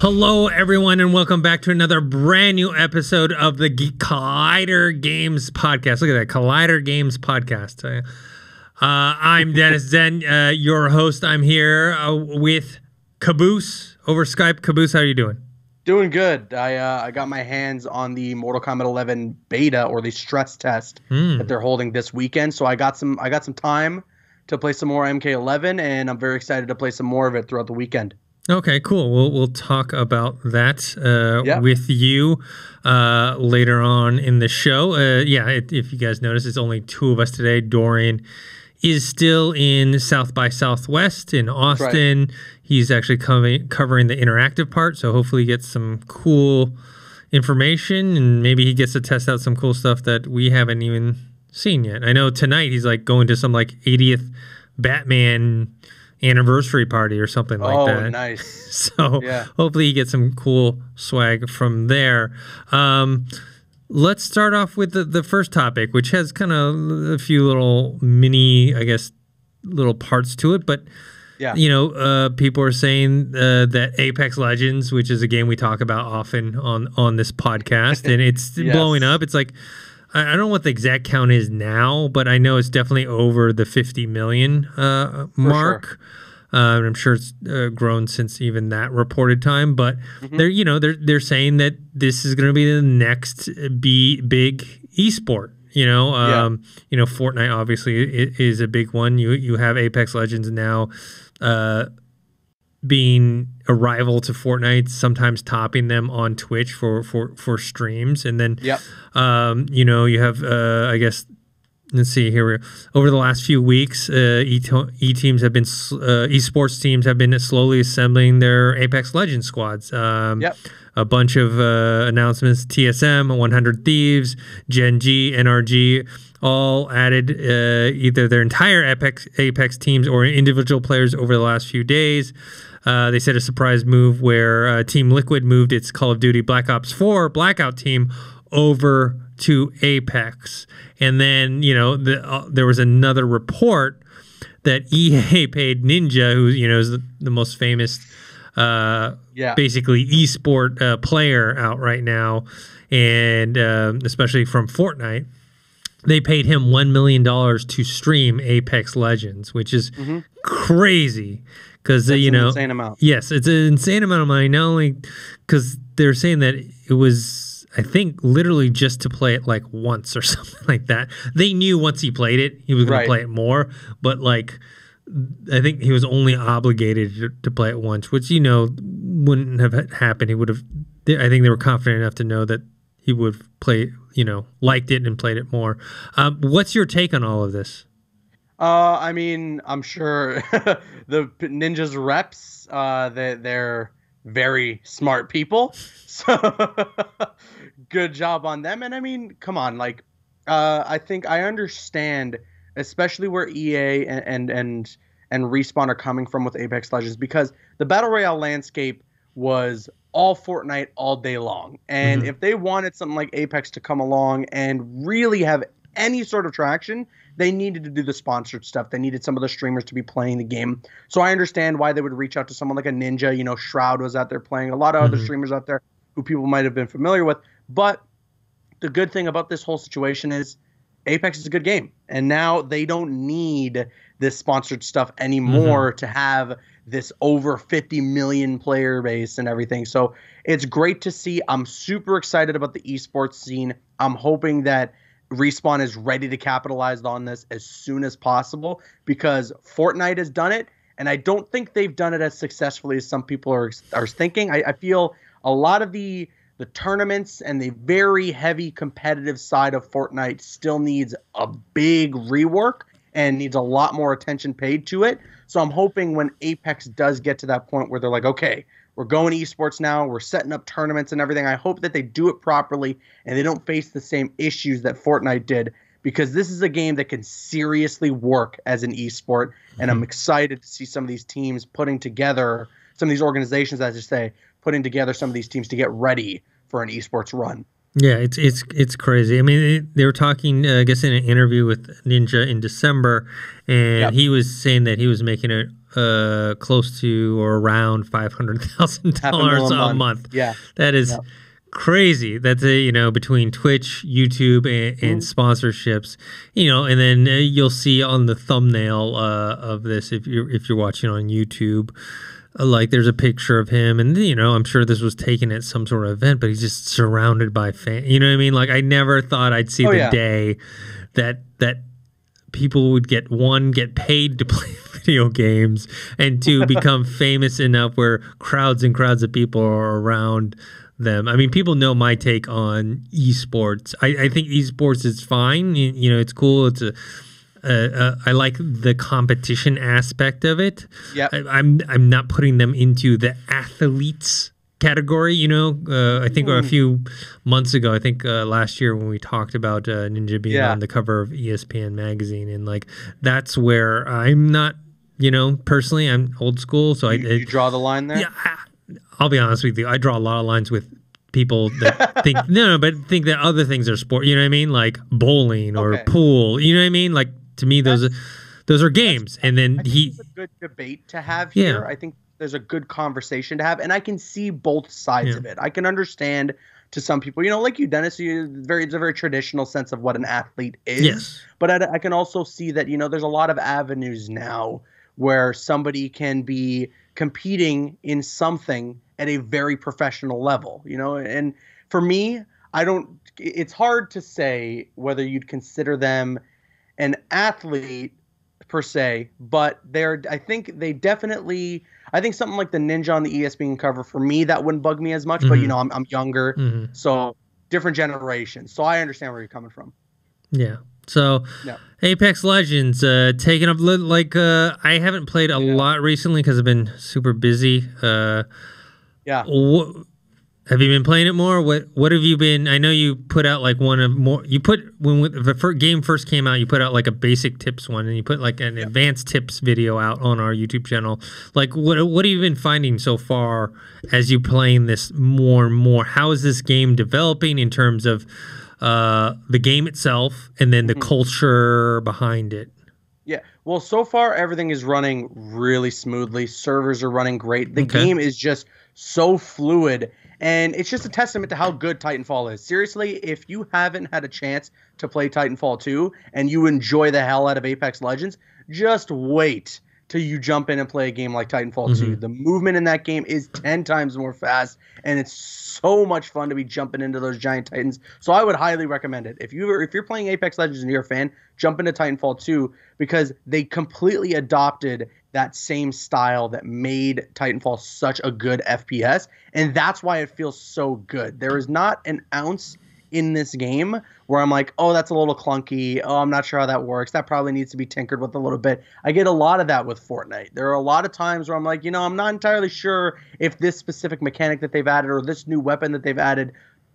Hello, everyone, and welcome back to another brand new episode of the Collider Games podcast. Look at that, Collider Games podcast. I'm Dennis Zen, your host. I'm here with Caboose over Skype. Caboose, how are you doing? Doing good. I got my hands on the Mortal Kombat 11 beta, or the stress test that they're holding this weekend. So I got some time to play some more MK11, and I'm very excited to play some more of it throughout the weekend. Okay, cool. We'll talk about that with you later on in the show. If you guys notice, it's only two of us today. Dorian is still in South by Southwest in Austin. Right. He's actually covering the interactive part, so hopefully he gets some cool information, and maybe he gets to test out some cool stuff that we haven't even seen yet. I know tonight he's like going to some like 80th Batman anniversary party or something like that. Oh, nice. So hopefully you get some cool swag from there. Let's start off with the first topic, which has kind of a few little mini, I guess, little parts to it. But, people are saying that Apex Legends, which is a game we talk about often on this podcast, and it's blowing up. It's like, I don't know what the exact count is now, but I know it's definitely over the 50 million mark. Sure. I'm sure it's grown since even that reported time. But they're saying that this is going to be the next big esport. Fortnite obviously is a big one. You have Apex Legends now being a rival to Fortnite, sometimes topping them on Twitch for streams. And then, you have, I guess, let's see here. Over the last few weeks, esports teams have been slowly assembling their Apex Legends squads. A bunch of announcements, TSM, 100 Thieves, Gen G, NRG, all added either their entire Apex teams or individual players over the last few days. They said a surprise move where Team Liquid moved its Call of Duty Black Ops 4 Blackout team over to Apex. And then, there was another report that EA paid Ninja, who, is the most famous, basically esport player out right now, and especially from Fortnite. They paid him $1 million to stream Apex Legends, which is crazy. Because an insane amount. Yes, it's an insane amount of money. Not only because they're saying that it was, I think, literally just to play it like once or something like that. They knew once he played it, he was going to play it more. But like, I think he was only obligated to play it once, which wouldn't have happened. He would have. I think they were confident enough to know that he would play. Liked it and played it more. What's your take on all of this? I mean, I'm sure the Ninja's reps, they're very smart people. So good job on them. And I mean, come on, like, I think I understand, especially where EA and Respawn are coming from with Apex Legends, because the Battle Royale landscape was all Fortnite all day long. And if they wanted something like Apex to come along and really have any sort of traction, they needed to do the sponsored stuff. They needed some of the streamers to be playing the game. So I understand why they would reach out to someone like a Ninja. Shroud was out there playing. A lot of other streamers out there who people might have been familiar with. But the good thing about this whole situation is Apex is a good game. And now they don't need this sponsored stuff anymore to have this over 50 million player base and everything. So it's great to see. I'm super excited about the esports scene. I'm hoping that Respawn is ready to capitalize on this as soon as possible, because Fortnite has done it, and I don't think they've done it as successfully as some people are thinking. I feel a lot of the tournaments and the very heavy competitive side of Fortnite still needs a big rework and needs a lot more attention paid to it. So I'm hoping when Apex does get to that point where they're like, okay, we're going esports now, we're setting up tournaments and everything, I hope that they do it properly and they don't face the same issues that Fortnite did, because this is a game that can seriously work as an esport. And I'm excited to see some of these teams putting together, some of these organizations, as I say, putting together some of these teams to get ready for an esports run. Yeah, it's crazy. I mean, they were talking, I guess, in an interview with Ninja in December, and he was saying that he was making it close to or around $500,000 a month. Yeah, that is crazy. That's between Twitch, YouTube, and sponsorships. And then you'll see on the thumbnail of this if you're watching on YouTube. Like there's a picture of him, and I'm sure this was taken at some sort of event, but he's just surrounded by fans. You know what I mean? Like I never thought I'd see the day that people would get paid to play video games, and two, become famous enough where crowds and crowds of people are around them. I mean, people know my take on eSports. I think eSports is fine. It's cool. It's I like the competition aspect of it. Yeah, I'm not putting them into the athletes category. I think a few months ago, I think last year when we talked about Ninja being on the cover of ESPN magazine, and like that's where I'm not. Personally, I'm old school, so you draw the line there. Yeah, I'll be honest with you. I draw a lot of lines with people that think but think that other things are sport. You know what I mean? Like bowling or pool. You know what I mean? Like. To me, those are games, and then it's a good debate to have here. Yeah. I think there's a good conversation to have, and I can see both sides of it. I can understand to some people, like you, Dennis, it's a very traditional sense of what an athlete is. Yes. But I can also see that there's a lot of avenues now where somebody can be competing in something at a very professional level. And for me, it's hard to say whether you'd consider them an athlete per se, but I think something like the Ninja on the ESPN cover, for me, that wouldn't bug me as much, but I'm younger, so different generation. So I understand where you're coming from. Yeah. So Apex Legends, taking up, like, I haven't played a lot recently because I've been super busy. Have you been playing it more? What have you been? I know you put out like when the game first came out, you put out like a basic tips one, and you put like an advanced tips video out on our YouTube channel. Like what have you been finding so far as you playing this more and more? How is this game developing in terms of the game itself and then the culture behind it? Yeah. Well, so far everything is running really smoothly. Servers are running great. The game is just so fluid. And it's just a testament to how good Titanfall is. Seriously, if you haven't had a chance to play Titanfall 2 and you enjoy the hell out of Apex Legends, just wait till you jump in and play a game like Titanfall 2. The movement in that game is 10 times more fast, and it's so much fun to be jumping into those giant titans. So I would highly recommend it. If you're playing Apex Legends and you're a fan, jump into Titanfall 2 because they completely adopted that same style that made Titanfall such a good FPS, and that's why it feels so good. There is not an ounce in this game where I'm like, oh, that's a little clunky. Oh, I'm not sure how that works. That probably needs to be tinkered with a little bit. I get a lot of that with Fortnite. There are a lot of times where I'm like, I'm not entirely sure if this specific mechanic that they've added or this new weapon that they've added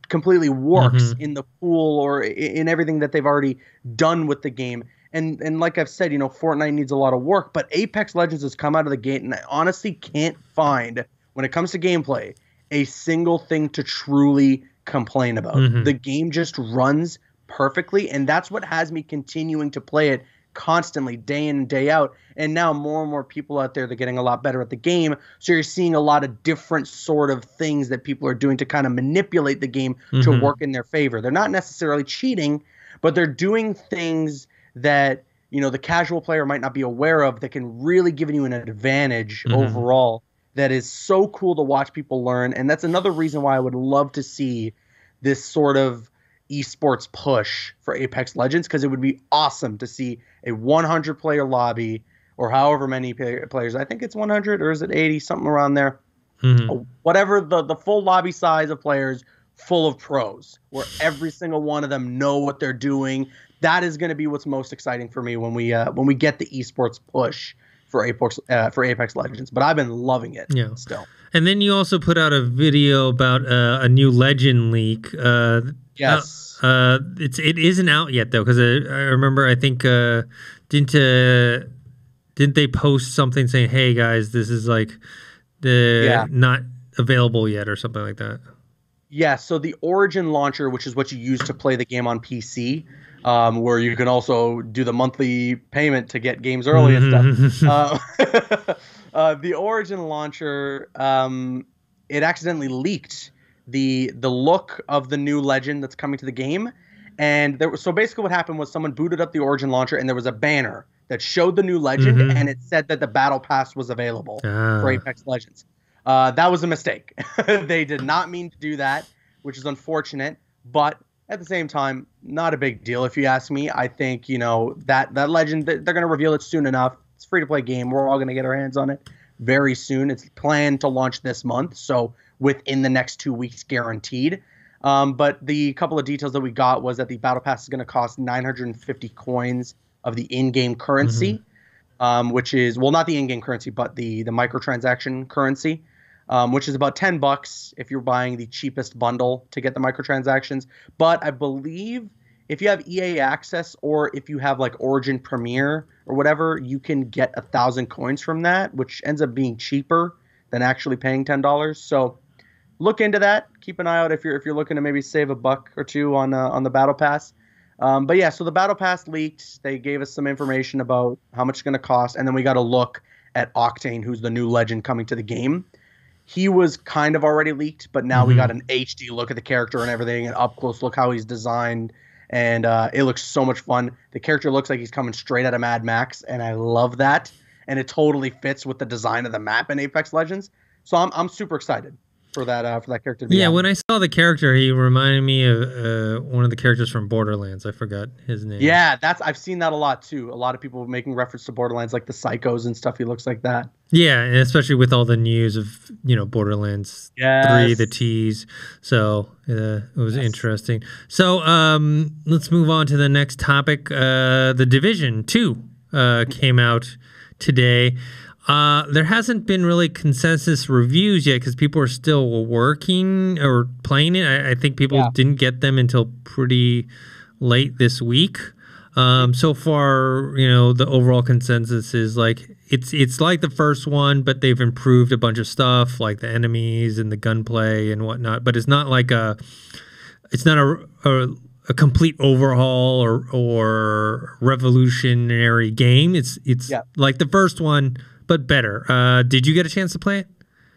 completely works in the pool or in everything that they've already done with the game. And like I've said, Fortnite needs a lot of work, but Apex Legends has come out of the gate, and I honestly can't find, when it comes to gameplay, a single thing to truly complain about. The game just runs perfectly, and that's what has me continuing to play it constantly, day in and day out. And now more and more people out there, they're getting a lot better at the game, so you're seeing a lot of different sort of things that people are doing to kind of manipulate the game to work in their favor. They're not necessarily cheating, but they're doing things that the casual player might not be aware of that can really give you an advantage overall. That is so cool to watch people learn. And that's another reason why I would love to see this sort of esports push for Apex Legends, because it would be awesome to see a 100-player lobby or however many players. I think it's 100 or is it 80, something around there. Whatever the full lobby size of players full of pros, where every single one of them know what they're doing. That is going to be what's most exciting for me when we get the esports push for Apex Legends. But I've been loving it still. And then you also put out a video about a new Legend leak. Yes. It isn't out yet though, because I remember, I think didn't they post something saying, "Hey guys, this is like not available yet" or something like that? Yeah, so the Origin launcher, which is what you use to play the game on PC, where you can also do the monthly payment to get games early and stuff. The Origin launcher, it accidentally leaked the look of the new Legend that's coming to the game, and so basically what happened was someone booted up the Origin launcher, and there was a banner that showed the new Legend, and it said that the Battle Pass was available for Apex Legends. That was a mistake. They did not mean to do that, which is unfortunate, but at the same time, not a big deal if you ask me. I think, that Legend, they're going to reveal it soon enough. It's a free-to-play game. We're all going to get our hands on it very soon. It's planned to launch this month, so within the next 2 weeks guaranteed. But the couple of details that we got was that the Battle Pass is going to cost 950 coins of the in-game currency, which is, well, not the in-game currency, but the microtransaction currency. Which is about $10 if you're buying the cheapest bundle to get the microtransactions. But I believe if you have EA Access or if you have like Origin Premier or whatever, you can get 1,000 coins from that, which ends up being cheaper than actually paying $10. So look into that. Keep an eye out if you're looking to maybe save $1 or $2 on the Battle Pass. But yeah, so the Battle Pass leaked. They gave us some information about how much it's going to cost, and then we got a look at Octane, who's the new Legend coming to the game. He was kind of already leaked, but now we got an HD look at the character and everything, an up-close look how he's designed, and it looks so much fun. The character looks like he's coming straight out of Mad Max, and I love that, and it totally fits with the design of the map in Apex Legends. So I'm super excited for that character to be on. When I saw the character, he reminded me of one of the characters from Borderlands. I forgot his name. Yeah, I've seen that a lot too. A lot of people making reference to Borderlands, like the Psychos and stuff. He looks like that. Yeah, and especially with all the news of Borderlands 3, the tease. So it was interesting. So let's move on to the next topic. The Division 2 came out today. There hasn't been really consensus reviews yet because people are still working or playing it. I think people didn't get them until pretty late this week. So far, the overall consensus is like it's like the first one, but they've improved a bunch of stuff like the enemies and the gunplay and whatnot. But it's not like a complete overhaul or revolutionary game. It's like the first one, but better. Did you get a chance to play it?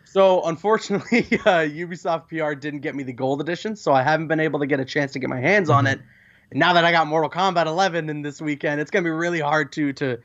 So unfortunately, Ubisoft PR didn't get me the gold edition, so I haven't been able to get a chance to get my hands on it. And now that I got Mortal Kombat 11 in this weekend, it's gonna be really hard to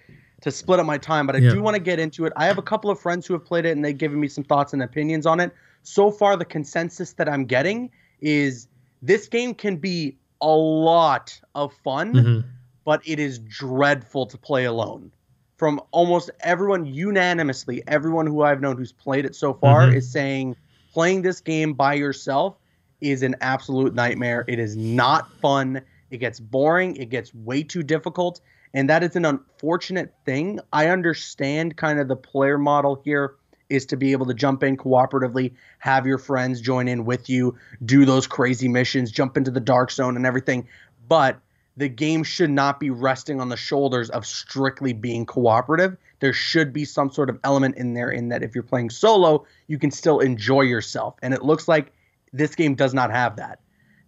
split up my time. But I do want to get into it. I have a couple of friends who have played it, and they've given me some thoughts and opinions on it. So far, the consensus that I'm getting is this game can be a lot of fun, but it is dreadful to play alone. From almost everyone, unanimously, everyone who I've known who's played it so far is saying playing this game by yourself is an absolute nightmare. It is not fun. It gets boring. It gets way too difficult. And that is an unfortunate thing. I understand kind of the player model here is to be able to jump in cooperatively, have your friends join in with you, do those crazy missions, jump into the dark zone and everything. But the game should not be resting on the shoulders of strictly being cooperative. There should be some sort of element in there in that if you're playing solo, you can still enjoy yourself. And it looks like this game does not have that.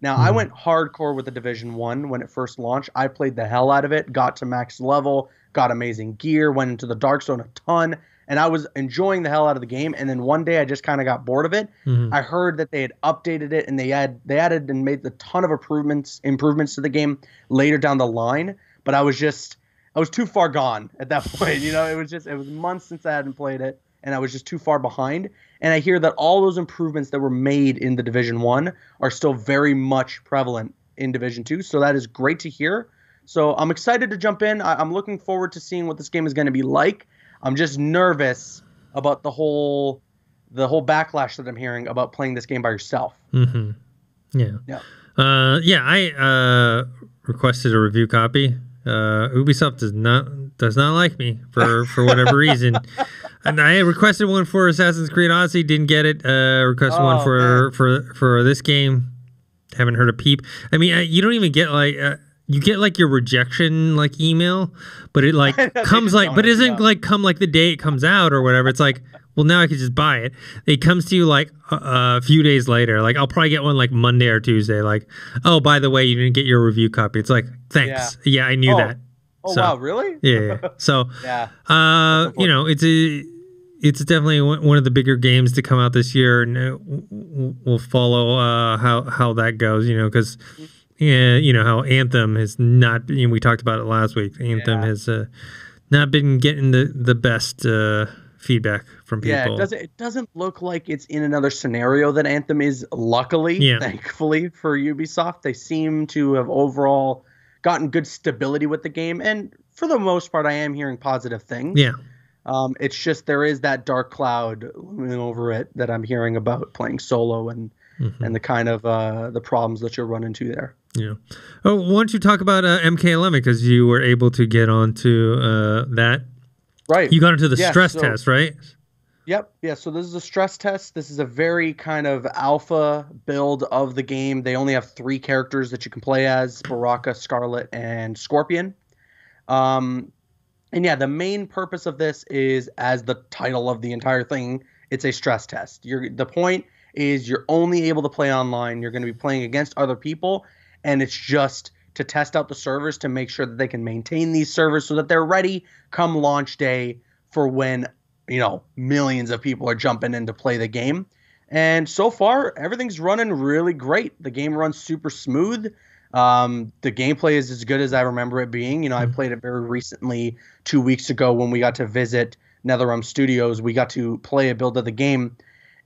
Now, I went hardcore with the Division 1 when it first launched. I played the hell out of it, got to max level, got amazing gear, went into the dark zone a ton, and I was enjoying the hell out of the game. And then one day I just kind of got bored of it. I heard that they had updated it and they added and made a ton of improvements to the game later down the line. But I was too far gone at that point. It was months since I hadn't played it, and I was just too far behind. And I hear that all those improvements that were made in the Division 1 are still very much prevalent in Division 2. So that is great to hear. So I'm excited to jump in. I'm looking forward to seeing what this game is going to be like. I'm just nervous about the whole backlash that I'm hearing about playing this game by yourself. Yeah. I requested a review copy. Ubisoft does not like me for whatever reason. And I requested one for Assassin's Creed Odyssey, didn't get it. Requested one for this game, haven't heard a peep. I mean, you don't even get you get like your rejection like email, but it like comes like, but it doesn't like come like the day it comes out or whatever. It's like, well, now I could just buy it. It comes to you like a few days later. Like I'll probably get one like Monday or Tuesday. Like, oh, by the way, you didn't get your review copy. It's like, thanks. Yeah, I knew that. Oh, so, wow, really? Yeah. So, you know, it's definitely one of the bigger games to come out this year, and we'll follow how that goes. You know, because you know how Anthem has not. You know, we talked about it last week. Anthem has not been getting the best feedback from people. Yeah, it doesn't look like it's in another scenario that Anthem is. Luckily, thankfully for Ubisoft, they seem to have overall gotten good stability with the game, and for the most part, I am hearing positive things. Yeah. It's just there is that dark cloud looming over it that I'm hearing about playing solo and the kind of the problems that you'll run into there. Yeah. Oh, why don't you talk about MK11, because you were able to get onto that. Right. You got into the stress test, right? Yep. Yeah. So this is a stress test. This is a very kind of alpha build of the game. They only have 3 characters that you can play as: Baraka, Scarlet, and Scorpion. And yeah, the main purpose of this is, as the title of the entire thing, it's a stress test. The point is you're only able to play online. You're going to be playing against other people, and it's just to test out the servers to make sure that they can maintain these servers so that they're ready come launch day for when, you know, millions of people are jumping in to play the game. And so far, everything's running really great. The game runs super smooth. The gameplay is as good as I remember it being. You know, I played it very recently, 2 weeks ago, when we got to visit NetherRealm Studios. We got to play a build of the game,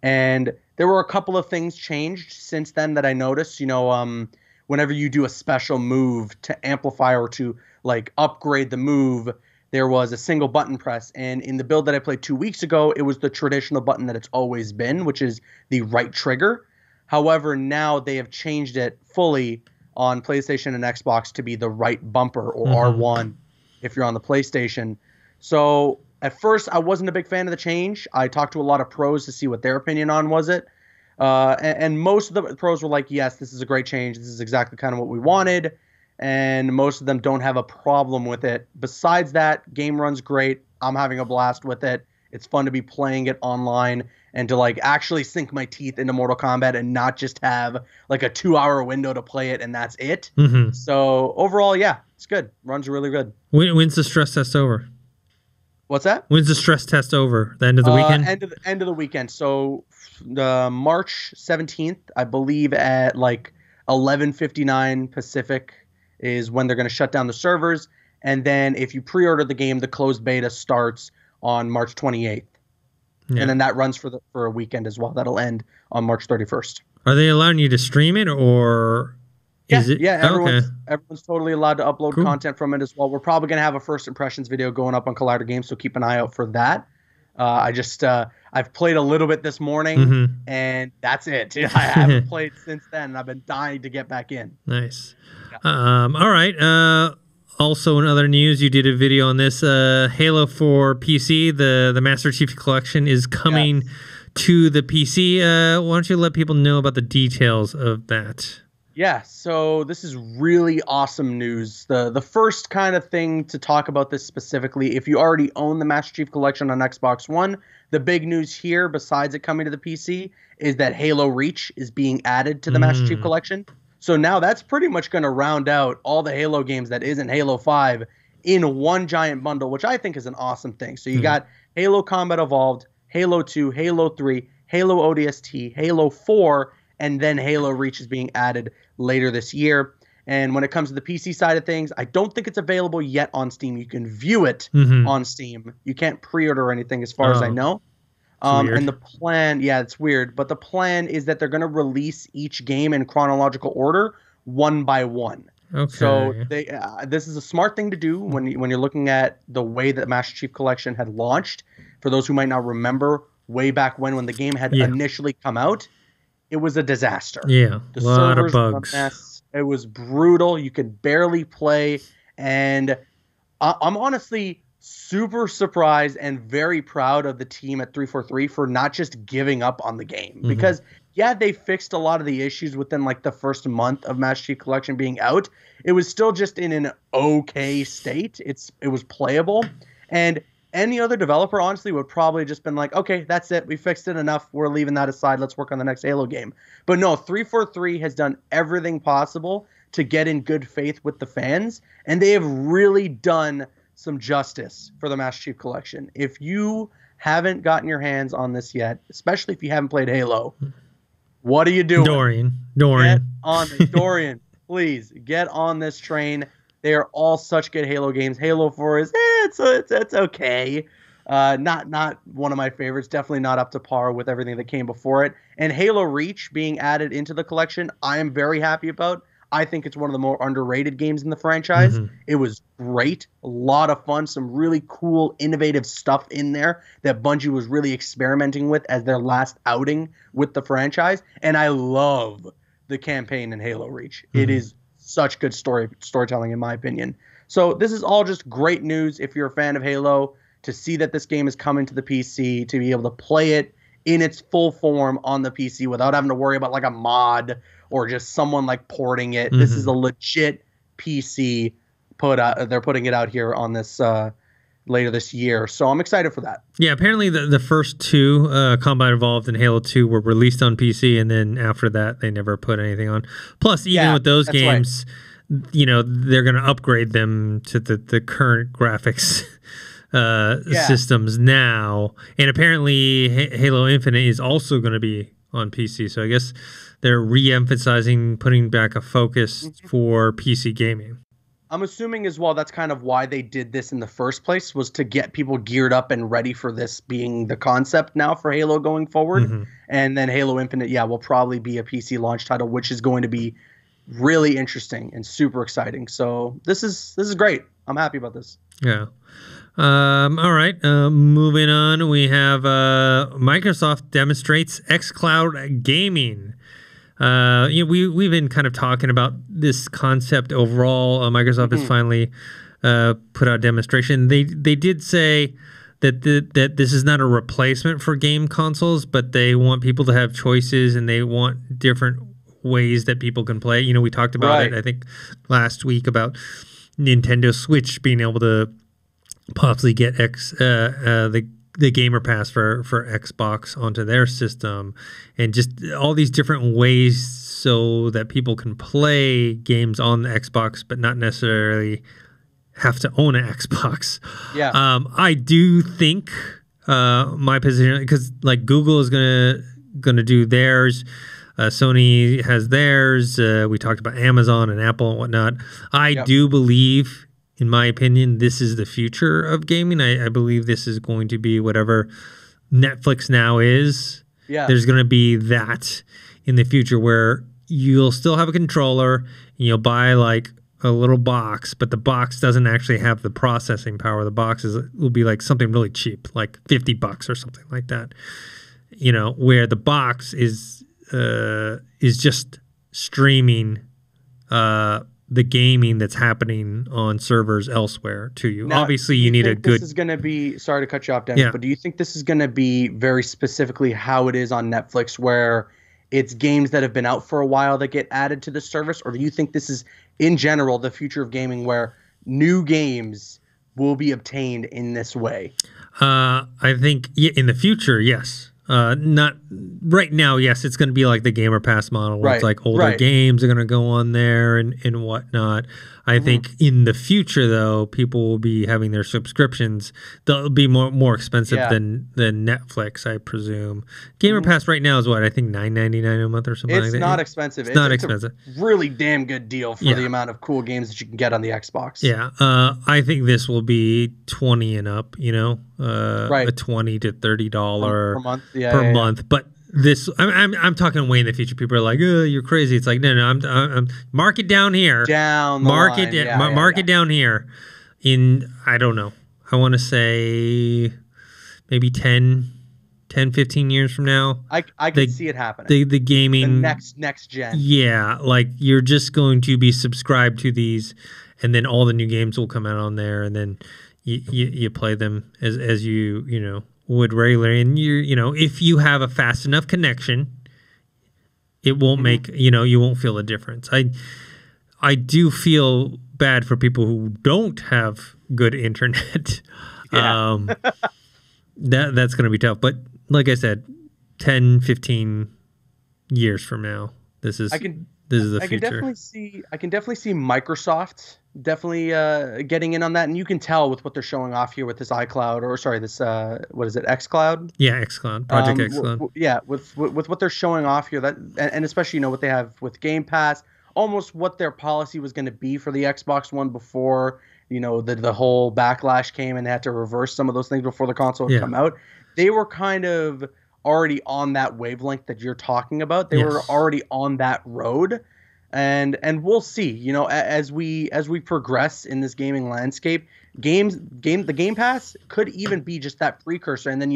and there were a couple of things changed since then that I noticed. You know, whenever you do a special move to amplify or to like upgrade the move, there was a single button press. And in the build that I played 2 weeks ago, it was the traditional button that it's always been, which is the right trigger. However, now they have changed it fully on PlayStation and Xbox to be the right bumper, or R1 if you're on the PlayStation. So at first I wasn't a big fan of the change. I talked to a lot of pros to see what their opinion on was it. And most of the pros were like, yes, this is a great change. This is exactly kind of what we wanted. And most of them don't have a problem with it. Besides that, game runs great. I'm having a blast with it. It's fun to be playing it online and to like actually sink my teeth into Mortal Kombat and not just have like a 2-hour window to play it and that's it. So overall, yeah, it's good. Runs really good. When's the stress test over? What's that? When's the stress test over? The end of the weekend? End of the weekend. So March 17th, I believe, at like 11:59 Pacific is when they're going to shut down the servers. And then if you pre-order the game, the closed beta starts on March 28th. Yeah. And then that runs for a weekend as well. That'll end on March 31st. Are they allowing you to stream it, or is it? Yeah, everyone's totally allowed to upload content from it as well. We're probably going to have a first impressions video going up on Collider Games, so keep an eye out for that. I've played a little bit this morning, and that's it. I haven't played since then, and I've been dying to get back in. Nice. Yeah. All right. Also, in other news, you did a video on this. Halo for PC, the Master Chief Collection is coming to the PC. Why don't you let people know about the details of that? Yeah, so this is really awesome news. The first kind of thing to talk about this specifically, if you already own the Master Chief Collection on Xbox One, the big news here, besides it coming to the PC, is that Halo Reach is being added to the Master Chief Collection. So now that's pretty much going to round out all the Halo games that isn't Halo 5 in one giant bundle, which I think is an awesome thing. So you got Halo Combat Evolved, Halo 2, Halo 3, Halo ODST, Halo 4, and then Halo Reach is being added later this year. And when it comes to the PC side of things, I don't think it's available yet on Steam. You can view it on Steam. You can't pre-order anything as far as I know. And the plan, it's weird, but the plan is that they're going to release each game in chronological order, one by one. Okay. So this is a smart thing to do when you're looking at the way that Master Chief Collection had launched. For those who might not remember, way back when the game had initially come out, it was a disaster. Yeah, the a lot servers of bugs. were a mess. It was brutal. You could barely play, and I'm honestly super surprised and very proud of the team at 343 for not just giving up on the game, because yeah, they fixed a lot of the issues within like the first month of Master Chief Collection being out. It was still just in an okay state. It was playable, and any other developer honestly would probably just been like, okay, that's it. We fixed it enough. We're leaving that aside. Let's work on the next Halo game. But no, 343 has done everything possible to get in good faith with the fans, and they have really done some justice for the Master Chief Collection. If you haven't gotten your hands on this yet, especially if you haven't played Halo, what are you doing? Dorian. Get on the Dorian. Please get on this train. They are all such good Halo games. Halo 4 is it's okay. Not one of my favorites. Definitely not up to par with everything that came before it. And Halo Reach being added into the collection, I am very happy about. I think it's one of the more underrated games in the franchise. It was great. A lot of fun. Some really cool, innovative stuff in there that Bungie was really experimenting with as their last outing with the franchise. And I love the campaign in Halo Reach. It is such good storytelling, in my opinion. So this is all just great news if you're a fan of Halo, to see that this game is coming to the PC, to be able to play it in its full form on the PC without having to worry about like a mod or just someone like porting it. This is a legit PC they're putting it out here on this later this year. So I'm excited for that. Yeah, apparently the first two, Combat Evolved and Halo 2, were released on PC, and then after that they never put anything on. Plus, even with those games, you know, they're going to upgrade them to the current graphics systems now. And apparently Halo Infinite is also going to be on PC. So I guess they're re-emphasizing putting back a focus for PC gaming. I'm assuming as well that's kind of why they did this in the first place, was to get people geared up and ready for this being the concept now for Halo going forward. And then Halo Infinite, will probably be a PC launch title, which is going to be really interesting and super exciting. So this is great. I'm happy about this. Yeah. All right. Moving on, we have Microsoft demonstrates Xcloud gaming. We've been kind of talking about this concept overall. Microsoft has finally put out a demonstration. They did say that that this is not a replacement for game consoles, but they want people to have choices, and they want different ways that people can play. You know, we talked about it, I think, last week about Nintendo Switch being able to possibly get the Gamer Pass for Xbox onto their system, and just all these different ways so that people can play games on the Xbox but not necessarily have to own an Xbox. I do think my position, because like Google is gonna do theirs, Sony has theirs, we talked about Amazon and Apple and whatnot. I do believe, in my opinion, this is the future of gaming. I believe this is going to be whatever Netflix now is. There's going to be that in the future, where you'll still have a controller and you'll buy like a little box, but the box doesn't actually have the processing power. The box will be like something really cheap, like $50 or something like that. You know, where the box is just streaming the gaming that's happening on servers elsewhere to you. Now, obviously, you need a good... This is going to be... Sorry to cut you off, Dennis, but do you think this is going to be very specifically how it is on Netflix, where it's games that have been out for a while that get added to the service? Or do you think this is, in general, the future of gaming, where new games will be obtained in this way? I think in the future, yes. Not right now. Yes, it's going to be like the Gamer Pass model, where it's like older games are going to go on there and whatnot. I think in the future, though, people will be having their subscriptions. They'll be more expensive than Netflix, I presume. Gamer Pass right now is what, I think $9.99 a month or something like that. It's not expensive. It's not expensive. A really damn good deal for the amount of cool games that you can get on the Xbox. Yeah, I think this will be $20 and up. You know, a $20 to $30 per month. Month, but this I'm talking way in the future. People are like, "Oh, you're crazy." It's like, no, I'm mark it down here. Mark it down here. In, I don't know, I want to say maybe 10, 15 years from now. I can see it happening. The gaming, the next gen. Yeah, like you're just going to be subscribed to these, and then all the new games will come out on there, and then you play them as you know would regularly. And you know, if you have a fast enough connection, It won't make, you won't feel a difference. I do feel bad for people who don't have good internet. Yeah. That's going to be tough. But like I said, 10, 15 years from now, this is the future. I can definitely see Microsoft definitely getting in on that, and you can tell with what they're showing off here with this what is it, Xcloud? Yeah, Xcloud, Project Xcloud. With what they're showing off here, that and especially what they have with Game Pass, almost what their policy was going to be for the Xbox One before the whole backlash came and they had to reverse some of those things before the console would come out. They were kind of already on that wavelength that you're talking about. They were already on that road. And we'll see, as we progress in this gaming landscape, the Game Pass could even be just that precursor. And then,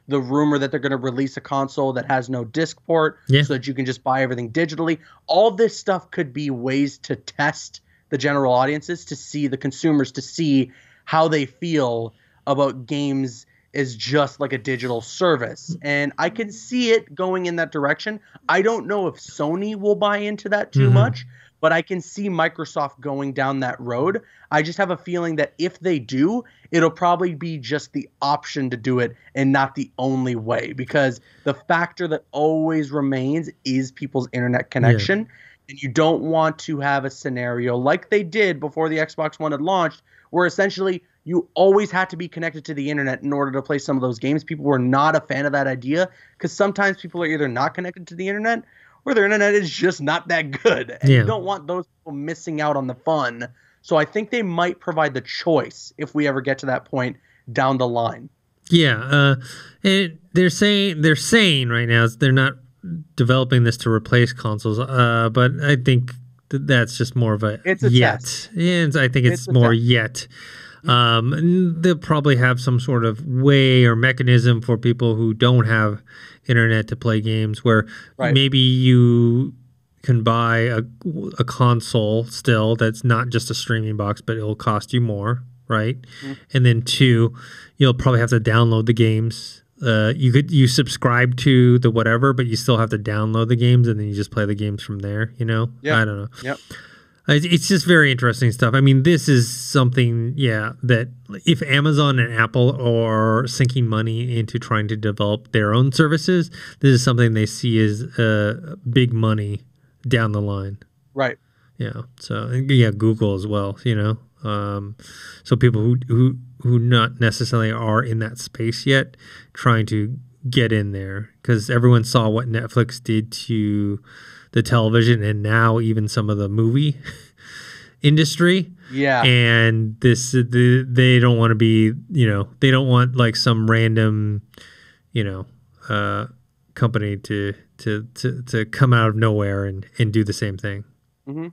the rumor that they're going to release a console that has no disc port so that you can just buy everything digitally. All this stuff could be ways to test the general audiences, to see the consumers, to see how they feel about games is just like a digital service. And I can see it going in that direction. I don't know if Sony will buy into that too much, but I can see Microsoft going down that road. I just have a feeling that if they do, it'll probably be just the option to do it and not the only way, because the factor that always remains is people's internet connection. Yeah. And you don't want to have a scenario like they did before the Xbox One had launched, where essentially you always had to be connected to the internet in order to play some of those games. People were not a fan of that idea, because sometimes people are either not connected to the internet or their internet is just not that good. And you don't want those people missing out on the fun. So I think they might provide the choice if we ever get to that point down the line. Yeah. They're saying right now they're not developing this to replace consoles, but I think that's just more of it's a yet. Test. And I think it's more yet. They'll probably have some sort of way or mechanism for people who don't have internet to play games, where maybe you can buy a console still that's not just a streaming box, but it'll cost you more, right? And then 2, you'll probably have to download the games. You subscribe to the whatever, but you still have to download the games, and then you just play the games from there. I don't know. Yep. It's just very interesting stuff. I mean, this is something, that if Amazon and Apple are sinking money into trying to develop their own services, this is something they see as big money down the line. Right. Yeah. So, Google as well, so people who not necessarily are in that space yet, trying to get in there, because everyone saw what Netflix did to the television and now even some of the movie industry. Yeah. And they don't want to be, they don't want like some random, company to come out of nowhere and do the same thing. Mm-hmm.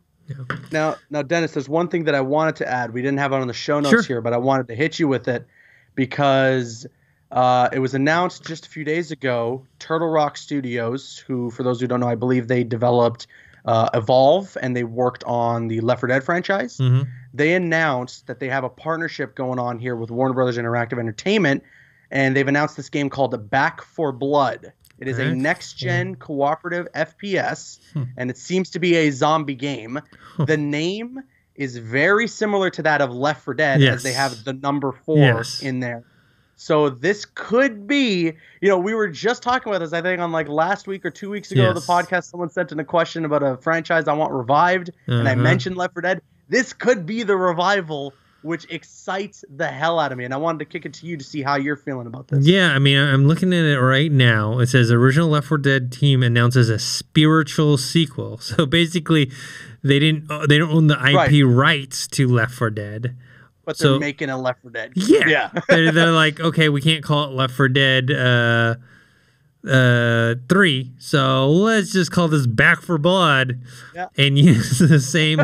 Yeah. Now, Dennis, there's one thing that I wanted to add. We didn't have it on the show notes here, but I wanted to hit you with it because it was announced just a few days ago. Turtle Rock Studios, who, for those who don't know, I believe they developed Evolve, and they worked on the Left 4 Dead franchise. Mm-hmm. They announced that they have a partnership going on here with Warner Brothers Interactive Entertainment, and they've announced this game called Back 4 Blood. It is a next-gen cooperative FPS, and it seems to be a zombie game. The name is very similar to that of Left 4 Dead, as they have the number 4 in there. So this could be, we were just talking about this, I think, on like last week or 2 weeks ago, the podcast, someone sent in a question about a franchise I want revived, and I mentioned Left 4 Dead. This could be the revival, which excites the hell out of me. And I wanted to kick it to you to see how you're feeling about this. Yeah, I mean, I'm looking at it right now. It says original Left 4 Dead team announces a spiritual sequel. So basically, they don't own the IP rights to Left 4 Dead. But they're making a Left 4 Dead. Yeah. they're like, okay, we can't call it Left 4 Dead 3, so let's just call this Back 4 Blood and use the same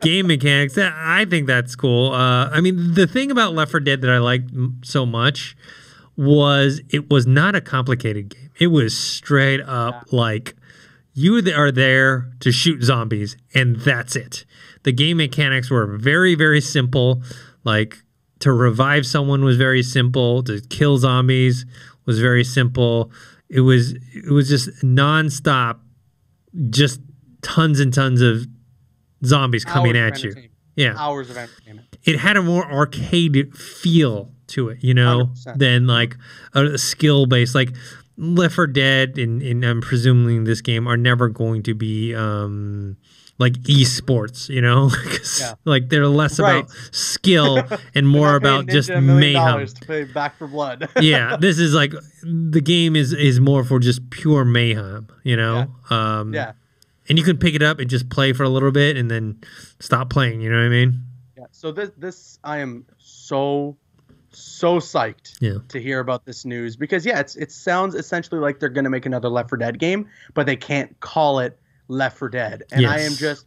game mechanics. I think that's cool. I mean, the thing about Left 4 Dead that I liked so much was it was not a complicated game. It was straight up like you are there to shoot zombies, and that's it. The game mechanics were very, very simple. Like, to revive someone was very simple. To kill zombies was very simple. It was just nonstop just tons and tons of zombies coming at you. Yeah. Hours of entertainment. It had a more arcade feel to it, you know, 100%. Than like a skill based, like Left 4 Dead and I'm presuming this game are never going to be like eSports, you know, like they're less about skill and more about just mayhem. To pay Back for Blood. Yeah, this is like the game is more for just pure mayhem, you know. Yeah. And you can pick it up and just play for a little bit and then stop playing. You know what I mean? Yeah. So this I am so psyched to hear about this news because it sounds essentially like they're gonna make another Left 4 Dead game, but they can't call it Left 4 Dead. And I am just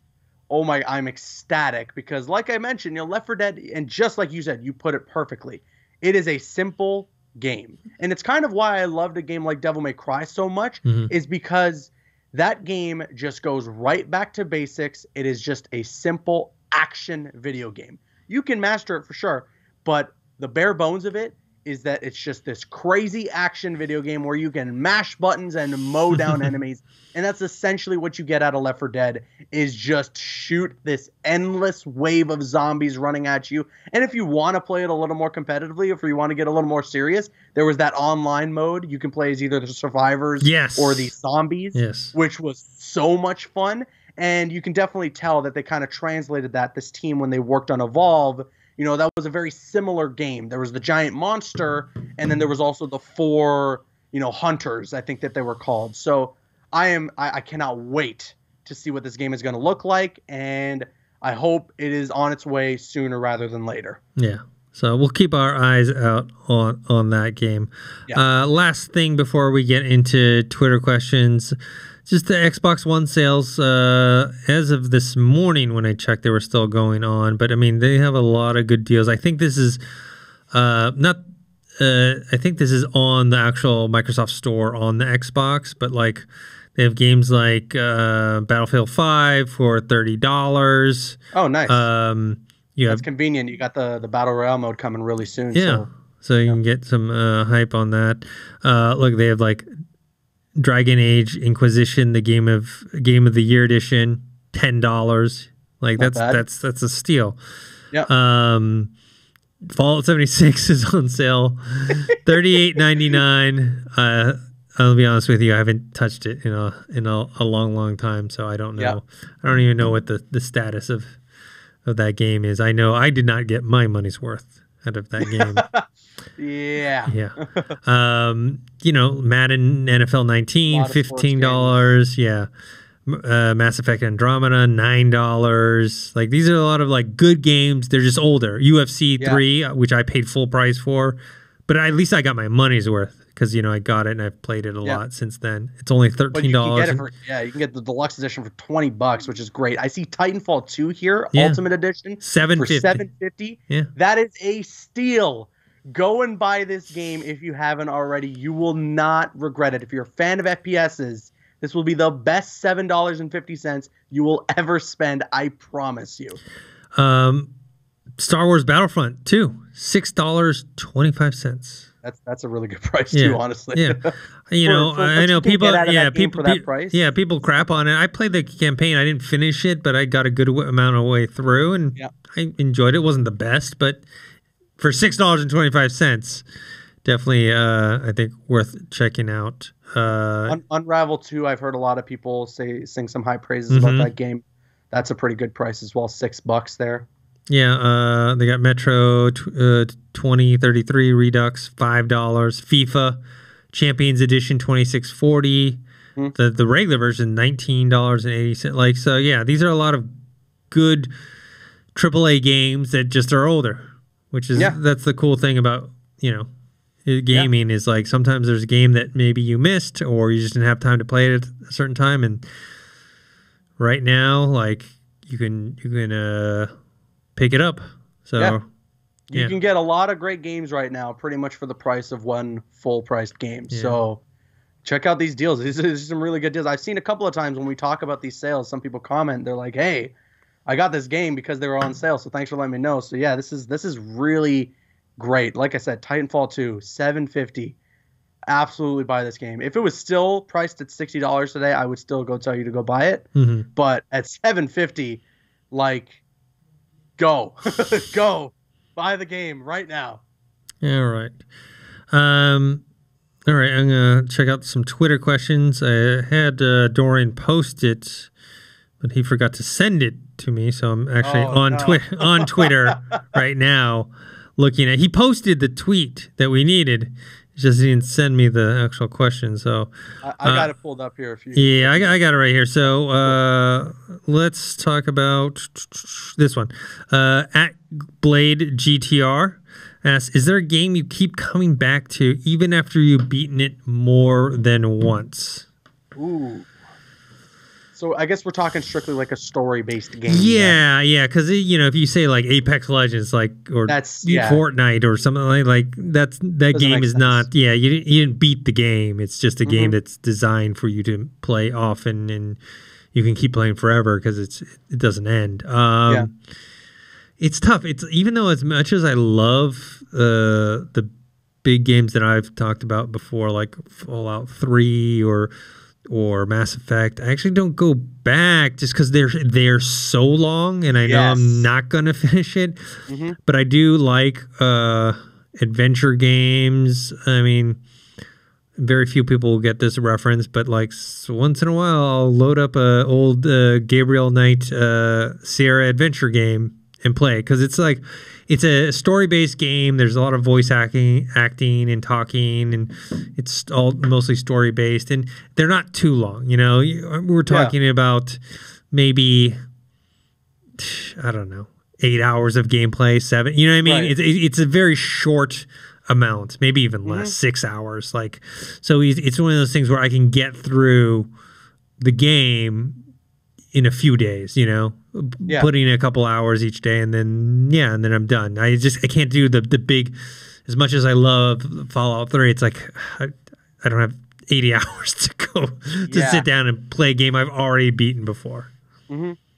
I'm ecstatic because like I mentioned, you know, Left 4 Dead, and just like you said, you put it perfectly. It is a simple game, and it's kind of why I loved a game like Devil May Cry so much is because that game just goes right back to basics. It is just a simple action video game. You can master it for sure, but the bare bones of it is that it's just this crazy action video game where you can mash buttons and mow down enemies. And that's essentially what you get out of Left 4 Dead is just shoot this endless wave of zombies running at you. And if you want to play it a little more competitively, if you want to get a little more serious, there was that online mode. You can play as either the survivors or the zombies, which was so much fun. And you can definitely tell that they kind of translated this team when they worked on Evolve. You know, that was a very similar game. There was the giant monster, and then there was also the 4, you know, hunters, I think that they were called. So I cannot wait to see what this game is going to look like, and I hope it is on its way sooner rather than later. Yeah. So we'll keep our eyes out on that game. Yeah. Last thing before we get into Twitter questions, just the Xbox One sales, as of this morning when I checked, they were still going on. But, I mean, they have a lot of good deals. I think this is I think this is on the actual Microsoft Store on the Xbox. But, like, they have games like Battlefield 5 for $30. Oh, nice. That's convenient. You got the Battle Royale mode coming really soon. Yeah. So you can get some hype on that. Look, they have, like, Dragon Age Inquisition, the game of the year edition, $10. Like that's a steal. Yeah. Fallout 76 is on sale, $38.99. I'll be honest with you, I haven't touched it in a long time, so I don't know. Yeah. I don't even know what the status of that game is. I know I did not get my money's worth out of that game. Yeah. You know, Madden NFL 19, $15. Yeah. Mass Effect Andromeda, $9. Like, these are a lot of, like, good games. They're just older. UFC 3, which I paid full price for. But at least I got my money's worth because, you know, I got it and I've played it a lot since then. It's only $13. But you can get it you can get the deluxe edition for $20, which is great. I see Titanfall 2 here, Ultimate Edition, $750. For $750. Yeah. That is a steal. Go and buy this game if you haven't already. You will not regret it. If you're a fan of FPSs, this will be the best $7.50 you will ever spend. I promise you. Star Wars Battlefront 2, $6.25. That's a really good price too, honestly. Yeah, you know, I know people. People crap on it. I played the campaign. I didn't finish it, but I got a good amount of way through, and I enjoyed it. It wasn't the best, but for $6.25, definitely, I think worth checking out. Unravel 2, I've heard a lot of people sing some high praises about that game. That's a pretty good price as well, $6 there. Yeah, they got Metro 2033 Redux, $5. FIFA Champions Edition 2640. The regular version $19.80. Like, so yeah, these are a lot of good AAA games that just are older, which is that's the cool thing about, you know, gaming is like sometimes there's a game that maybe you missed or you just didn't have time to play it at a certain time, and right now, like, you can pick it up. So you can get a lot of great games right now pretty much for the price of one full-priced game. So check out these deals. These are some really good deals. I've seen a couple of times when we talk about these sales, some people comment, they're like, hey, I got this game because they were on sale, so thanks for letting me know. So yeah, this is really great. Like I said, Titanfall 2, $750. absolutely buy this game. If it was still priced at $60 today, I would still go tell you to go buy it. But at $7.50, like, go. Go. Buy the game right now. All right. All right, I'm going to check out some Twitter questions. I had Dorian post it, but he forgot to send it to me, so I'm actually on Twitter right now looking at. He posted the tweet that we needed. He just didn't send me the actual question. So I got it pulled up here. Yeah, I got it right here. So let's talk about this one. At Blade GTR asks, is there a game you keep coming back to even after you've beaten it more than once? Ooh. So I guess we're talking strictly like a story-based game. Yeah, yeah, because if you say like Apex Legends, like or Fortnite or something like that game is not. Yeah, you didn't beat the game. It's just a game that's designed for you to play often, and you can keep playing forever because it doesn't end. It's tough. It's even though as much as I love the big games that I've talked about before, like Fallout 3 or Mass Effect, I actually don't go back just because they're so long, and I know I'm not gonna finish it. But I do like adventure games. I mean, very few people will get this reference, but like once in a while, I'll load up a old Gabriel Knight Sierra adventure game and play, because it's like it's a story-based game. There's a lot of voice acting and talking, and it's all mostly story-based, and they're not too long. We're talking about maybe, I don't know, 8 hours of gameplay, 7. You know what I mean? Right. It's a very short amount, maybe even less, 6 hours. Like, so it's one of those things where I can get through the game in a few days, putting in a couple hours each day, and then I'm done. I can't do the big, as much as I love Fallout 3, it's like I don't have 80 hours to go to sit down and play a game I've already beaten before.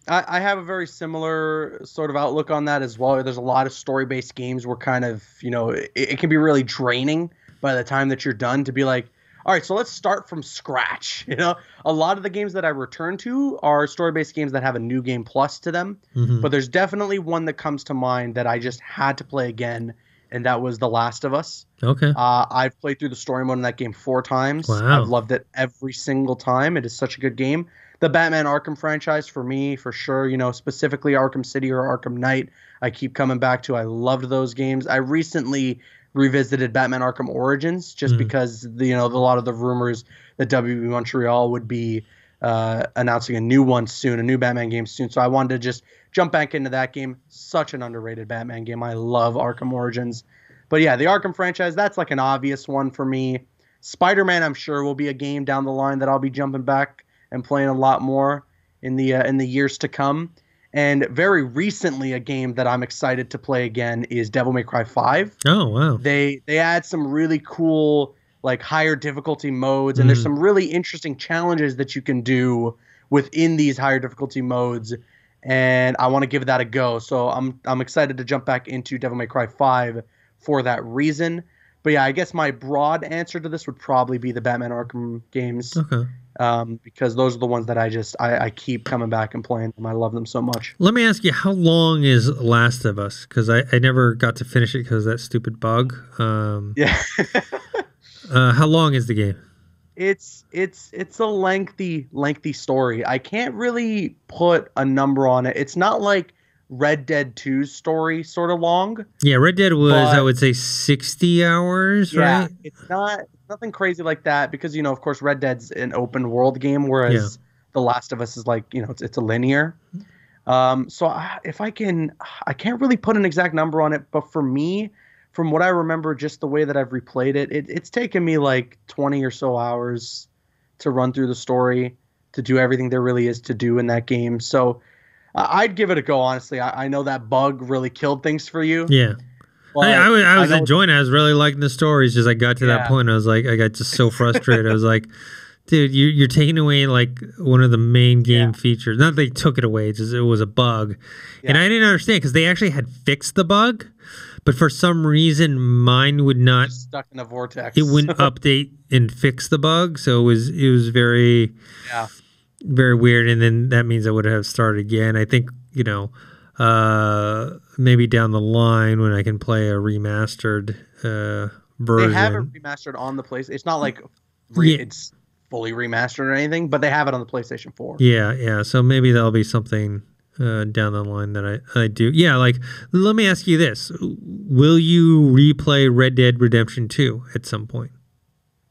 I have a very similar sort of outlook on that as well. There's a lot of story-based games where kind of, it can be really draining by the time that you're done to be like, all right, so let's start from scratch. A lot of the games that I return to are story-based games that have a new game plus to them. But there's definitely one that comes to mind that I just had to play again, and that was The Last of Us. Okay. I've played through the story mode in that game 4 times. Wow. I've loved it every single time. It is such a good game. The Batman Arkham franchise, for me, for sure, specifically Arkham City or Arkham Knight, I keep coming back to. I loved those games. I recently revisited Batman Arkham Origins just because a lot of the rumors that WB Montreal would be announcing a new one soon, a new Batman game soon. So I wanted to just jump back into that game. Such an underrated Batman game. I love Arkham Origins. But yeah, the Arkham franchise, that's like an obvious one for me. Spider-Man, I'm sure, will be a game down the line that I'll be jumping back and playing a lot more in the years to come. And very recently, a game that I'm excited to play again is Devil May Cry 5. Oh, wow. They add some really cool, like, higher difficulty modes, and there's some really interesting challenges that you can do within these higher difficulty modes, and I want to give that a go. So I'm excited to jump back into Devil May Cry 5 for that reason. But yeah, I guess my broad answer to this would probably be the Batman Arkham games. Okay. Because those are the ones that I keep coming back and playing them. I love them so much. Let me ask you, how long is Last of Us? Because I never got to finish it because of that stupid bug. How long is the game? It's a lengthy story. I can't really put a number on it. It's not like Red Dead 2's story sort of long. Yeah, Red Dead was, I would say, 60 hours, right? It's nothing crazy like that because, of course, Red Dead's an open world game, whereas The Last of Us is like, it's a linear. So I can't really put an exact number on it, but for me, from what I remember, just the way that I've replayed it, it's taken me like 20 or so hours to run through the story, to do everything there really is to do in that game. So I'd give it a go, honestly. I know that bug really killed things for you. Yeah. I was enjoying it. I was really liking the stories. Just I got to that point, I was like, I got just so frustrated. I was like, dude, you're taking away like one of the main game features. Not that they took it away, just it was a bug. And I didn't understand because they actually had fixed the bug, but for some reason mine would not. Stuck in a vortex. It wouldn't update and fix the bug. So it was very very weird. And then that means I would have started again. I think, you know, maybe down the line when I can play a remastered version. They have it remastered on the PlayStation. It's not like it's fully remastered or anything, but they have it on the PlayStation 4. Yeah. So maybe that'll be something down the line that I do. Yeah, like, let me ask you this. Will you replay Red Dead Redemption 2 at some point?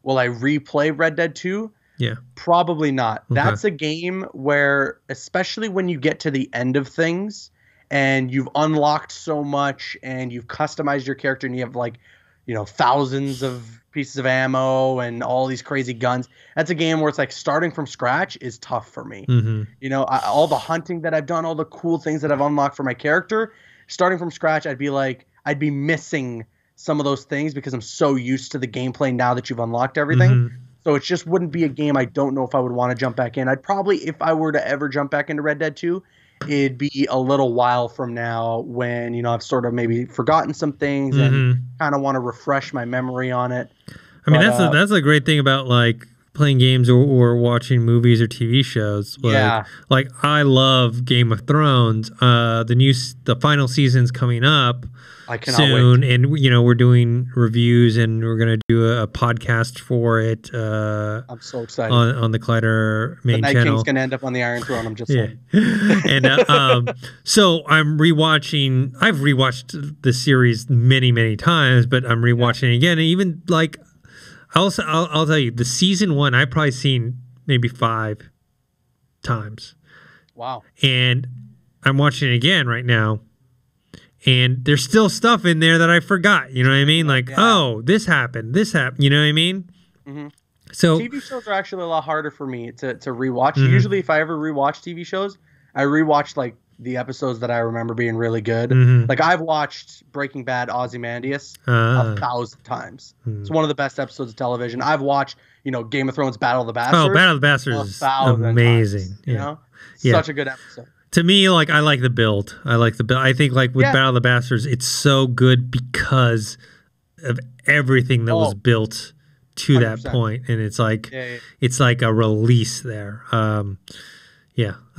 Will I replay Red Dead 2? Yeah. Probably not. Okay. That's a game where, especially when you get to the end of things and you've unlocked so much and you've customized your character and you have, like, you know, thousands of pieces of ammo and all these crazy guns. That's a game where it's like starting from scratch is tough for me. Mm-hmm. You know, all the hunting that I've done, all the cool things that I've unlocked for my character, starting from scratch, I'd be missing some of those things because I'm so used to the gameplay now that you've unlocked everything. Mm-hmm. So it just wouldn't be a game I don't know if I would want to jump back in. I'd probably, if I were to ever jump back into Red Dead 2, it'd be a little while from now when, you know, I've sort of maybe forgotten some things and kind of want to refresh my memory on it. I mean, that's a great thing about, like, playing games or watching movies or TV shows. Like I love Game of Thrones. The final season's coming up. I cannot soon, wait. And you know we're doing reviews and we're gonna do a podcast for it. I'm so excited on the Collider main channel. The Night channel. King's gonna end up on the Iron Throne. I'm just saying. And so I'm rewatching. I've rewatched the series many times, but I'm rewatching it again. And even like, I'll tell you, the season 1 I've probably seen maybe 5 times. Wow. And I'm watching it again right now. And there's still stuff in there that I forgot. You know what I mean? Like, oh, this happened. You know what I mean? Mm-hmm. So TV shows are actually a lot harder for me to rewatch. Mm-hmm. Usually, if I ever rewatch TV shows, I rewatch like the episodes that I remember being really good. Mm-hmm. Like I've watched Breaking Bad, Ozymandias 1,000 times. It's one of the best episodes of television. I've watched, you know, Game of Thrones, Battle of the Bastards. Oh, Battle of the Bastards is amazing. Times, you know, such a good episode. To me, like, I like the build. I think, like, with Battle of the Bastards, it's so good because of everything that was built to 100%. That point, and it's like it's like a release there.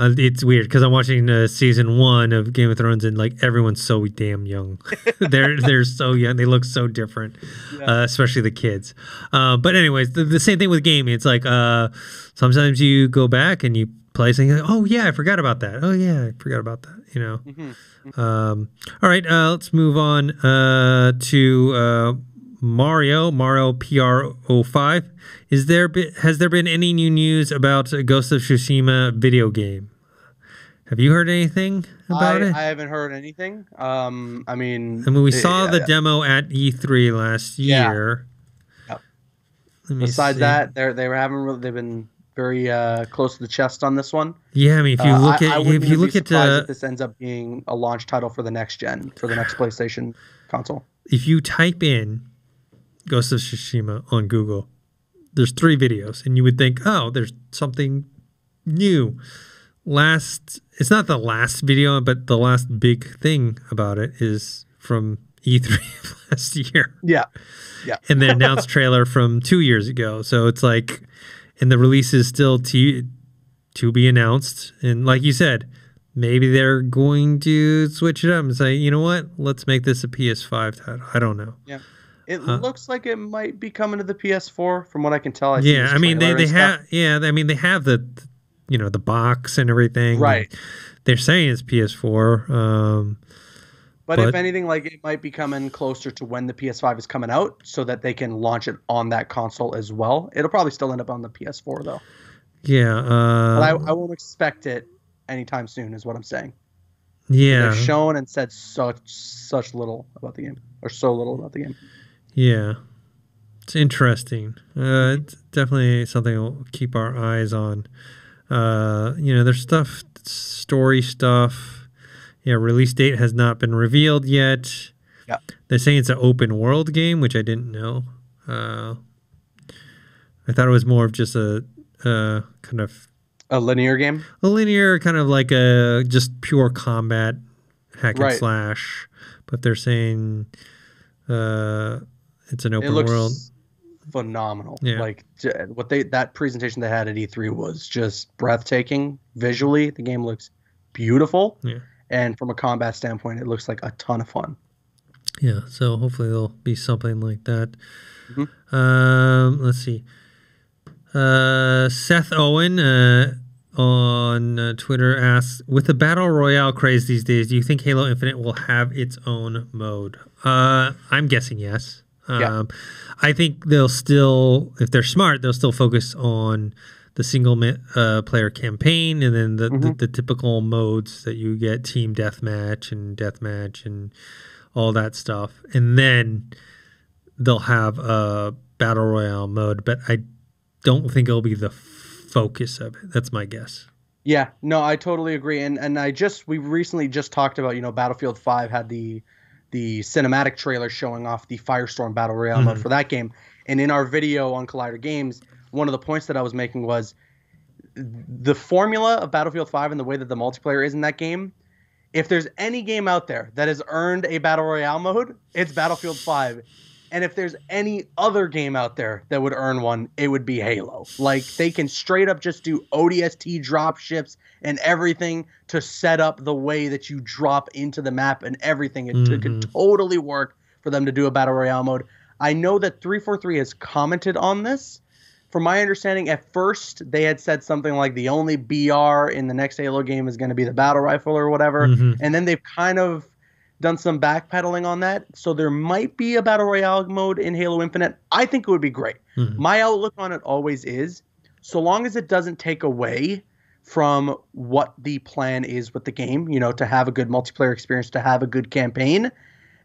It's weird because I'm watching season 1 of Game of Thrones, and like everyone's so damn young. they're so young. They look so different, especially the kids. But anyways, the same thing with gaming. It's like sometimes you go back and you play something. Like, oh yeah, I forgot about that. Oh yeah, I forgot about that. You know. Mm-hmm. All right, let's move on to Mario PR05. Has there been any new news about Ghost of Tsushima video game? Have you heard anything about it? I haven't heard anything. I mean, we saw the demo at E3 last year. Yeah. Besides that, they've been very close to the chest on this one. Yeah, I mean, if you look if this ends up being a launch title for the next gen, for the next PlayStation console. If you type in Ghost of Tsushima on Google, there's 3 videos, and you would think, oh, there's something new. It's not the last video, but the last big thing about it is from E3 last year. Yeah. And the announced trailer from 2 years ago. So it's like, and the release is still to be announced. And like you said, maybe they're going to switch it up and say, you know what, let's make this a PS5 title. I don't know. Yeah. It looks like it might be coming to the PS4 from what I can tell. They have the you know, the box and everything. Right. And they're saying it's PS4. But if anything, like, it might be coming closer to when the PS5 is coming out so that they can launch it on that console as well. It'll probably still end up on the PS4 though. Yeah. But I won't expect it anytime soon is what I'm saying. Yeah. They've shown and said such little about the game, or so little about the game. Yeah. It's interesting. It's definitely something we'll keep our eyes on. You know, there's story stuff. Yeah, release date has not been revealed yet. Yeah. They're saying it's an open world game, which I didn't know. I thought it was more of just a kind of a linear game. A linear kind of like a just pure combat hack and slash. But they're saying it's an open world. phenomenal. Yeah. Like that presentation they had at E3 was just breathtaking. Visually, the game looks beautiful. Yeah. And from a combat standpoint, it looks like a ton of fun. Yeah, so hopefully there'll be something like that. Mm-hmm. Let's see. Seth Owen on Twitter asks, with the Battle Royale craze these days, do you think Halo Infinite will have its own mode? I'm guessing yes. Yeah. I think they'll still, if they're smart, they'll still focus on the single player campaign, and then the typical modes that you get, team deathmatch and all that stuff. And then they'll have a Battle Royale mode, but I don't think it'll be the focus of it. That's my guess. Yeah, no, I totally agree. And we recently just talked about, Battlefield 5 had the cinematic trailer showing off the Firestorm Battle Royale mode for that game. And in our video on Collider Games, one of the points that I was making was the formula of Battlefield 5 and the way that the multiplayer is in that game. If there's any game out there that has earned a Battle Royale mode, it's Battlefield 5. And if there's any other game out there that would earn one, it would be Halo. Like, they can straight up just do ODST drop ships and everything to set up the way that you drop into the map and everything. It could totally work for them to do a Battle Royale mode. I know that 343 has commented on this. From my understanding, at first, they had said something like the only BR in the next Halo game is going to be the battle rifle or whatever. And then they've kind of done some backpedaling on that. So there might be a Battle Royale mode in Halo Infinite. I think it would be great. My outlook on it always is, so long as it doesn't take away from what the plan is with the game, to have a good multiplayer experience, to have a good campaign,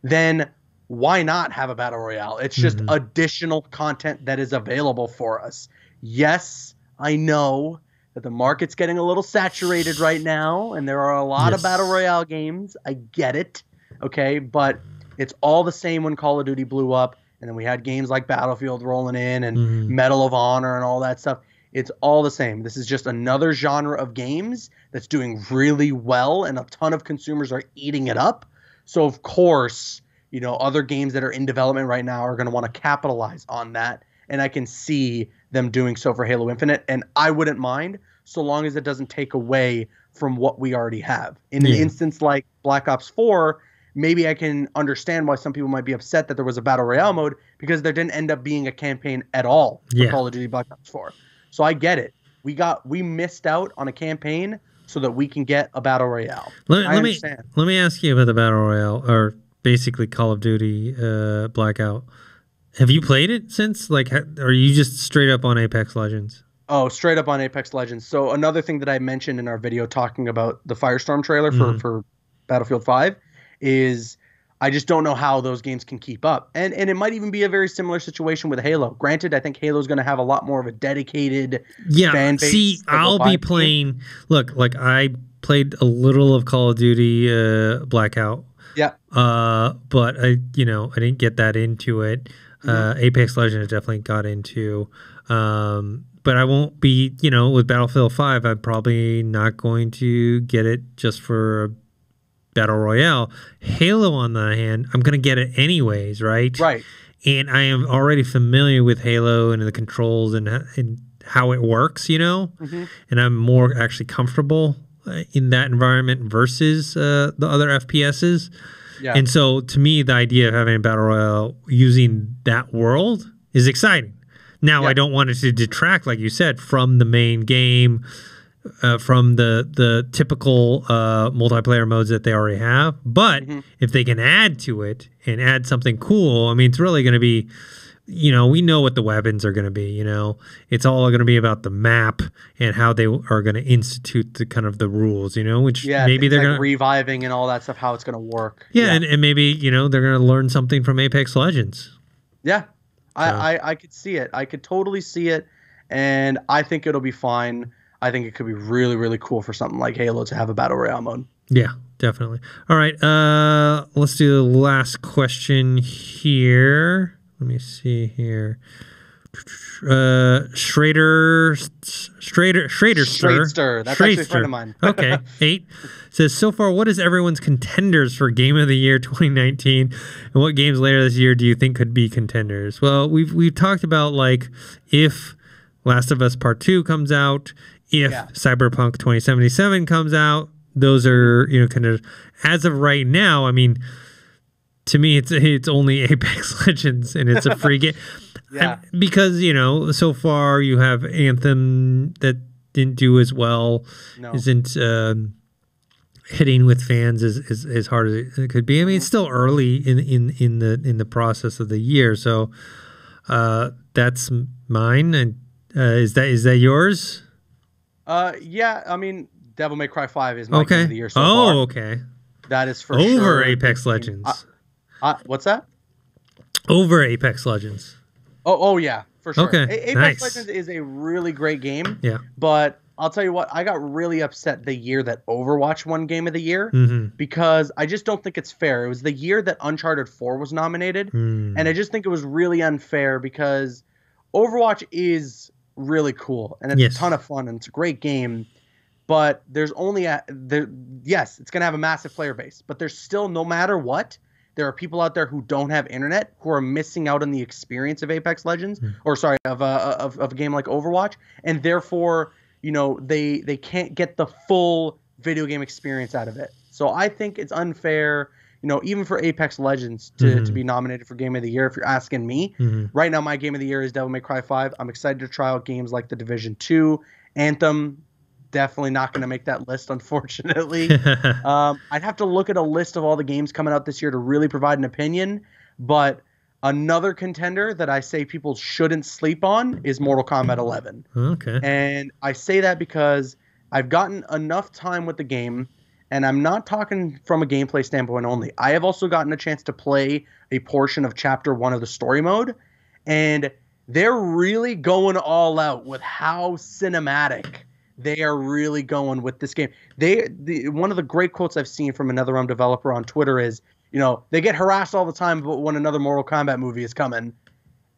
then why not have a Battle Royale? It's just additional content that is available for us. Yes, I know that the market's getting a little saturated right now, and there are a lot of Battle Royale games. I get it. Okay, but it's all the same when Call of Duty blew up, and then we had games like Battlefield rolling in and Medal of Honor and all that stuff. It's all the same. This is just another genre of games that's doing really well, and a ton of consumers are eating it up. So, of course, other games that are in development right now are going to want to capitalize on that, and I can see them doing so for Halo Infinite, and I wouldn't mind so long as it doesn't take away from what we already have. In an instance like Black Ops 4, maybe I can understand why some people might be upset that there was a Battle Royale mode, because there didn't end up being a campaign at all for Call of Duty Black Ops 4. So I get it. We missed out on a campaign so that we can get a Battle Royale. Let me ask you about the Battle Royale, or basically Call of Duty Blackout. Have you played it since? Like, are you just straight up on Apex Legends? Oh, straight up on Apex Legends. So another thing that I mentioned in our video talking about the Firestorm trailer for Battlefield 5 is I just don't know how those games can keep up. And it might even be a very similar situation with Halo. Granted, I think Halo's going to have a lot more of a dedicated fan base. See, I'll be playing... Look, like, I played a little of Call of Duty Blackout. Yeah. But I didn't get that into it. Apex Legends I definitely got into. But I won't be, with Battlefield 5, I'm probably not going to get it just for a Battle Royale. Halo, on the other hand, I'm going to get it anyways, right? Right. And I am already familiar with Halo and the controls and how it works, and I'm more actually comfortable in that environment versus the other FPSs. Yeah. And so, to me, the idea of having a Battle Royale using that world is exciting. Now, I don't want it to detract, like you said, from the main game, from the typical multiplayer modes that they already have. But if they can add to it and add something cool, I mean, it's really going to be, we know what the weapons are going to be, It's all going to be about the map and how they are going to institute the kind of the rules, which maybe they're going to... reviving and all that stuff, how it's going to work. Yeah, and maybe, they're going to learn something from Apex Legends. Yeah. I could see it. I could totally see it, and I think it'll be fine. I think it could be really, really cool for something like Halo to have a Battle Royale mode. Yeah, definitely. All right, let's do the last question here. Let me see here. Schrader. That's actually a friend of mine. Okay. 8 says, so far, what is everyone's contenders for Game of the Year 2019, and what games later this year do you think could be contenders? Well, we've talked about like if Last of Us Part 2 comes out, if Cyberpunk 2077 comes out. Those are, you know, kind of, as of right now, I mean, to me, it's only Apex Legends, and it's a free game. Because, you know, so far you have Anthem that didn't do as well, isn't hitting with fans as hard as it could be. I mean, it's still early in the process of the year, so that's mine. And is that yours? Yeah, I mean, Devil May Cry 5 is my game of the year so far. Oh, okay. That is for sure. Over Apex Legends. What's that? Over Apex Legends. Oh yeah, for sure. Okay, Apex Legends is a really great game. Yeah. But I'll tell you what, I got really upset the year that Overwatch won Game of the Year because I just don't think it's fair. It was the year that Uncharted 4 was nominated, and I just think it was really unfair because Overwatch is really cool and it's a ton of fun and it's a great game. But there's only yes, it's going to have a massive player base, but there's still, no matter what, there are people out there who don't have internet who are missing out on the experience of Apex Legends, or sorry, of a game like Overwatch, and therefore, you know, they can't get the full video game experience out of it. So I think it's unfair, you know, even for Apex Legends to be nominated for Game of the Year. If you're asking me, right now my Game of the Year is Devil May Cry 5. I'm excited to try out games like The Division 2, Anthem. Definitely not going to make that list, unfortunately. I'd have to look at a list of all the games coming out this year to really provide an opinion. But another contender that I say people shouldn't sleep on is Mortal Kombat 11. Okay. And I say that because I've gotten enough time with the game, and I'm not talking from a gameplay standpoint only. I have also gotten a chance to play a portion of Chapter 1 of the story mode, and they're really going all out with how cinematic they are really going with this game. One of the great quotes I've seen from another developer on Twitter is, you know, they get harassed all the time when another Mortal Kombat movie is coming,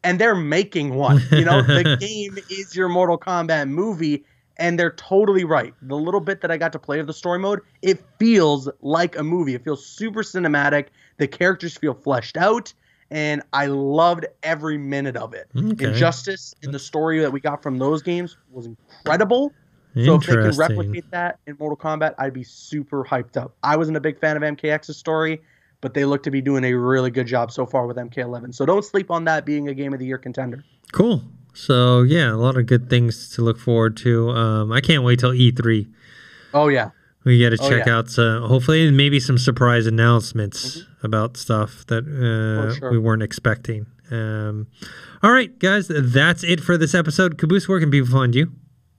and they're making one. You know, the game is your Mortal Kombat movie, and they're totally right. The little bit that I got to play of the story mode, it feels like a movie. It feels super cinematic. The characters feel fleshed out, and I loved every minute of it. Injustice and the story that we got from those games was incredible. So if they can replicate that in Mortal Kombat, I'd be super hyped up. I wasn't a big fan of MKX's story, but they look to be doing a really good job so far with MK11. So don't sleep on that being a Game of the Year contender. Cool. So, yeah, a lot of good things to look forward to. I can't wait till E3. Oh, yeah. We got to check out, hopefully, maybe some surprise announcements about stuff that we weren't expecting. All right, guys, that's it for this episode. Caboose, where can people find you?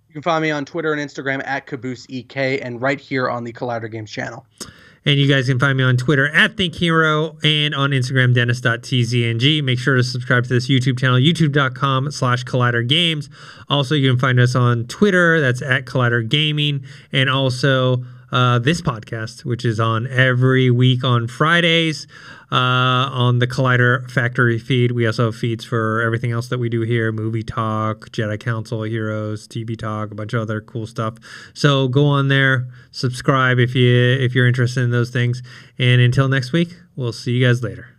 You can find me on Twitter and Instagram at CabooseEK and right here on the Collider Games channel. And you guys can find me on Twitter at ThinkHero and on Instagram, Dennis.tzng. Make sure to subscribe to this YouTube channel, youtube.com/ColliderGames. Also, you can find us on Twitter. That's at Collider Gaming. And also this podcast, which is on every week on Fridays on the Collider Factory feed. We also have feeds for everything else that we do here: movie talk, Jedi Council, Heroes, TV talk, a bunch of other cool stuff. So go on there, subscribe if you're interested in those things. And until next week, we'll see you guys later.